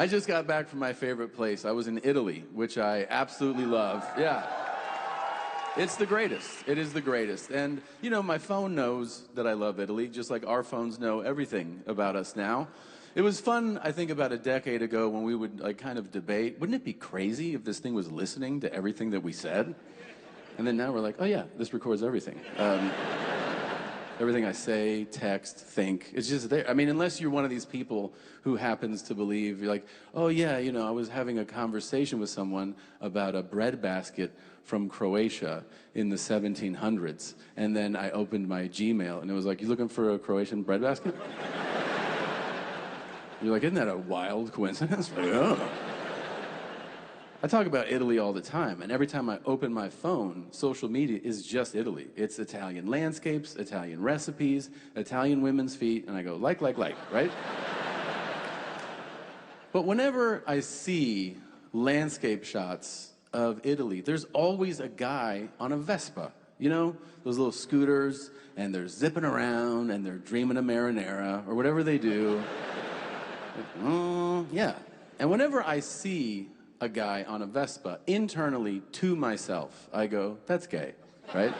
I just got back from my favorite place. I was in Italy, which I absolutely love. Yeah. It's the greatest. It is the greatest. And, you know, my phone knows that I love Italy, just like our phones know everything about us now. It was fun, I think, about a decade ago when we would, like, kind of debate, wouldn't it be crazy if this thing was listening to everything that we said? And then now we're like, oh, yeah, this records everything. Everything I say, text, think, it's just there. I mean, unless you're one of these people who happens to believe, you're like, oh yeah, you know, I was having a conversation with someone about a bread basket from Croatia in the 1700s, and then I opened my Gmail, and it was like, you looking for a Croatian bread basket? You're like, isn't that a wild coincidence? Like, oh. I talk about Italy all the time, and every time I open my phone, social media is just Italy. It's Italian landscapes, Italian recipes, Italian women's feet, and I go, like, right? But whenever I see landscape shots of Italy, there's always a guy on a Vespa. You know, those little scooters, and they're zipping around, and they're dreaming of marinara, or whatever they do. Yeah. And whenever I see a guy on a Vespa, internally to myself, I go, that's gay, right?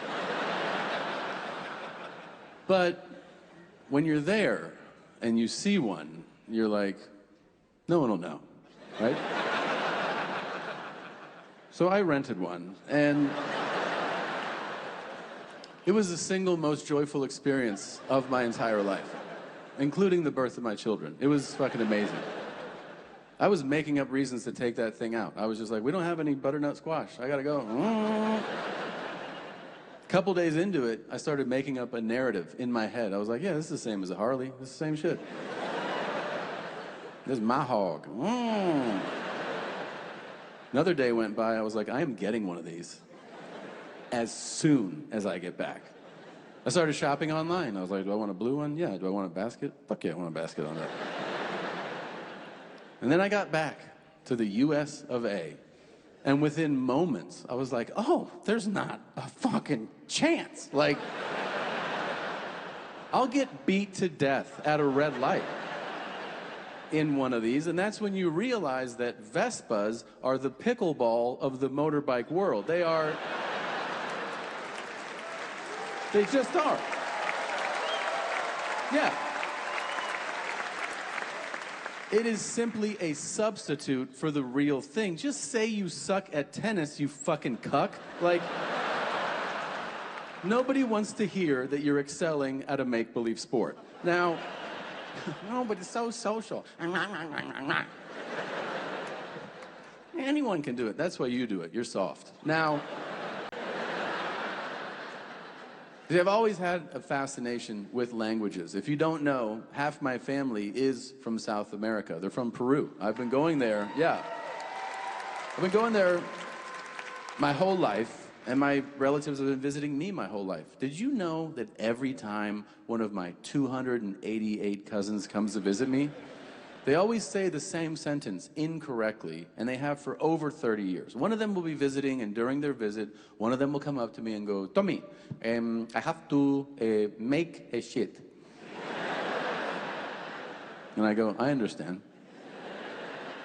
But when you're there and you see one, you're like, no one will know, right? So I rented one, and it was the single most joyful experience of my entire life, including the birth of my children. It was fucking amazing. I was making up reasons to take that thing out. I was just like, we don't have any butternut squash. I gotta go. Couple days into it, I started making up a narrative in my head. I was like, yeah, this is the same as a Harley. This is the same shit. This is my hog. Another day went by. I was like, I am getting one of these as soon as I get back. I started shopping online. I was like, do I want a blue one? Yeah. Do I want a basket? Fuck yeah, I want a basket on that. And then I got back to the US of A. And within moments, I was like, oh, there's not a fucking chance. Like, I'll get beat to death at a red light in one of these. And that's when you realize that Vespas are the pickleball of the motorbike world. They just are. Yeah. It is simply a substitute for the real thing. Just say you suck at tennis, you fucking cuck. Like, nobody wants to hear that you're excelling at a make-believe sport. Now, no, but it's so social. Anyone can do it. That's why you do it. You're soft. Now, I've always had a fascination with languages. If you don't know, half my family is from South America. They're from Peru. I've been going there, yeah. I've been going there my whole life, and my relatives have been visiting me my whole life. Did you know that every time one of my 288 cousins comes to visit me, they always say the same sentence incorrectly, and they have for over 30 years. One of them will be visiting, and during their visit, one of them will come up to me and go, Tommy, I have to make a shit. And I go, I understand.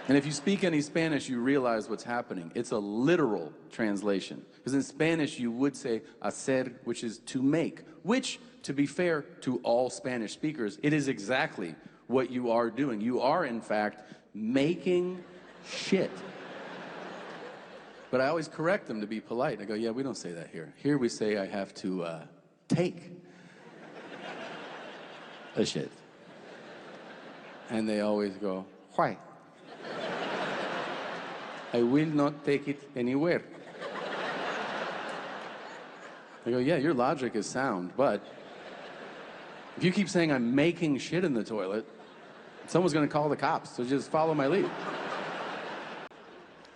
And if you speak any Spanish, you realize what's happening. It's a literal translation. Because in Spanish, you would say hacer, which is to make, which, to be fair to all Spanish speakers, it is exactly what you are doing. You are, in fact, making shit. But I always correct them to be polite. I go, yeah, we don't say that here. Here we say I have to take a shit. And they always go, why? I will not take it anywhere. I go, yeah, your logic is sound, but if you keep saying I'm making shit in the toilet, someone's gonna call the cops, so just follow my lead.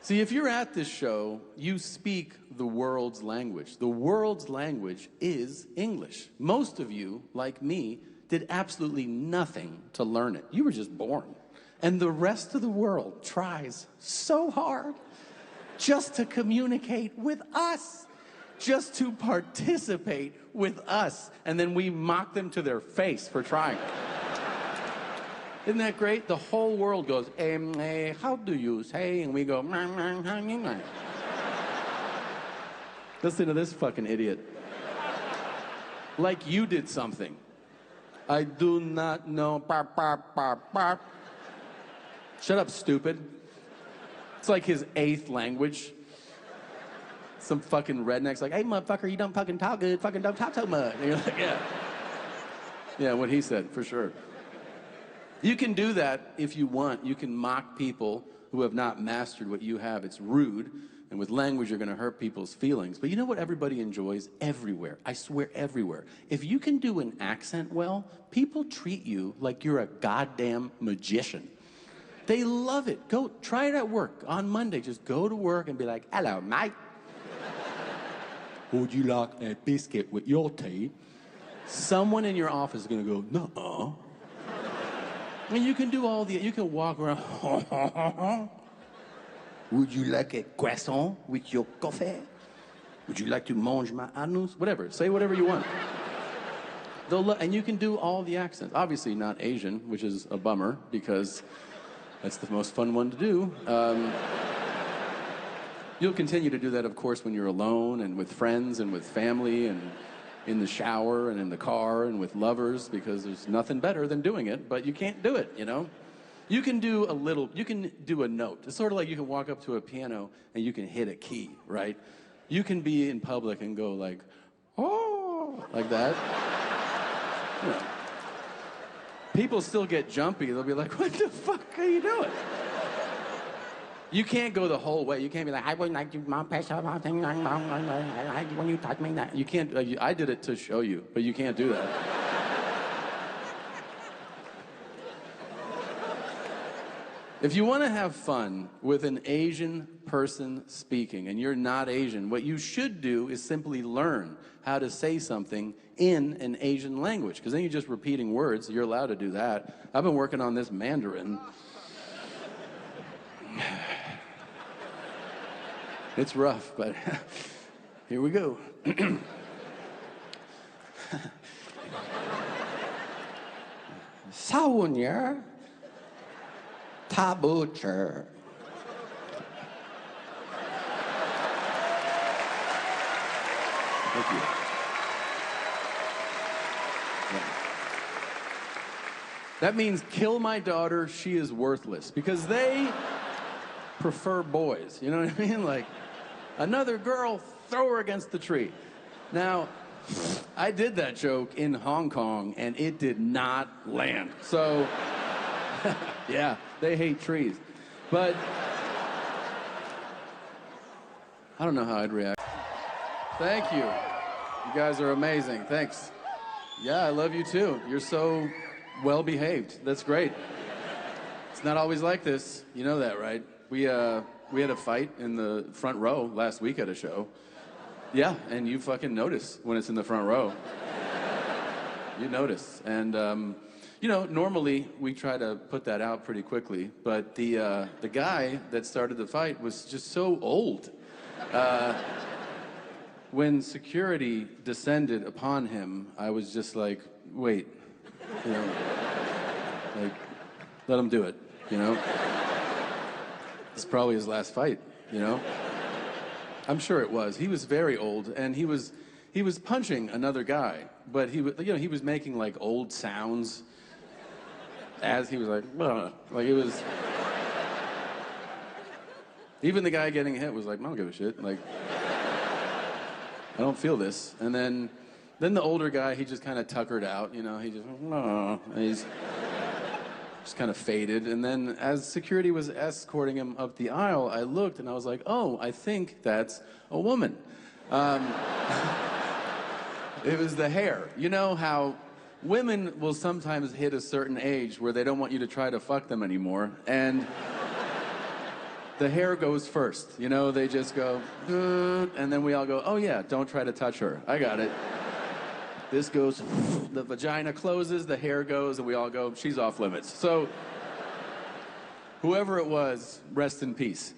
See, if you're at this show, you speak the world's language. The world's language is English. Most of you, like me, did absolutely nothing to learn it. You were just born. And the rest of the world tries so hard just to communicate with us, just to participate with us, and then we mock them to their face for trying. Isn't that great? The whole world goes, how do you say? And we go, listen to this fucking idiot. Like you did something. I do not know. Shut up, stupid. It's like his 8th language. Some fucking redneck's like, hey, motherfucker, you don't fucking talk good. Fucking don't talk so much. And you're like, yeah. Yeah, what he said, for sure. You can do that if you want. You can mock people who have not mastered what you have. It's rude, and with language, you're going to hurt people's feelings. But you know what everybody enjoys? Everywhere. I swear, everywhere. If you can do an accent well, people treat you like you're a goddamn magician. They love it. Go try it at work on Monday. Just go to work and be like, hello, mate. Would you like a biscuit with your tea? Someone in your office is going to go, nuh-uh. And you can do all the, you can walk around. Would you like a croissant with your coffee? Would you like to mange my anus? Whatever, say whatever you want. And you can do all the accents. Obviously not Asian, which is a bummer because that's the most fun one to do. You'll continue to do that, of course, when you're alone and with friends and with family and in the shower and in the car and with lovers, because there's nothing better than doing it, but you can't do it, you know? You can do a little, you can do a note. It's sort of like you can walk up to a piano and you can hit a key, right? You can be in public and go like, oh, like that. You know. People still get jumpy. They'll be like, what the fuck are you doing? You can't go the whole way. You can't be like, I wouldn't like you, mom, pass up, when you touch me. You can't, I did it to show you, but you can't do that. If you want to have fun with an Asian person speaking, and you're not Asian, what you should do is simply learn how to say something in an Asian language, because then you're just repeating words. You're allowed to do that. I've been working on this Mandarin. It's rough, but here we go. Saunya tabucher. Thank you. Yeah. That means kill my daughter, she is worthless, because they prefer boys, you know what I mean? Like, another girl, throw her against the tree. Now, I did that joke in Hong Kong, and it did not land. So, yeah, they hate trees. But I don't know how I'd react. Thank you. You guys are amazing. Thanks. Yeah, I love you too. You're so well-behaved. That's great. It's not always like this. You know that, right? We had a fight in the front row last week at a show. Yeah, and you fucking notice when it's in the front row. You notice. And, you know, normally we try to put that out pretty quickly, but the guy that started the fight was just so old. When security descended upon him, I was just like, wait, you know, like, let him do it, you know? It's probably his last fight, you know? I'm sure it was. He was very old, and he was punching another guy, but he was making like old sounds as he was like, ugh. Like it was. Even the guy getting hit was like, I don't give a shit. Like, I don't feel this. And then the older guy, he just kind of tuckered out, you know? He just, and he's just kind of faded. And then as security was escorting him up the aisle, I looked and I was like, oh, I think that's a woman. It was the hair. You know how women will sometimes hit a certain age where they don't want you to try to fuck them anymore, and the hair goes first. You know, they just go, and then we all go, oh yeah, don't try to touch her. I got it. This goes, the vagina closes, the hair goes, and we all go, she's off limits. So, whoever it was, rest in peace.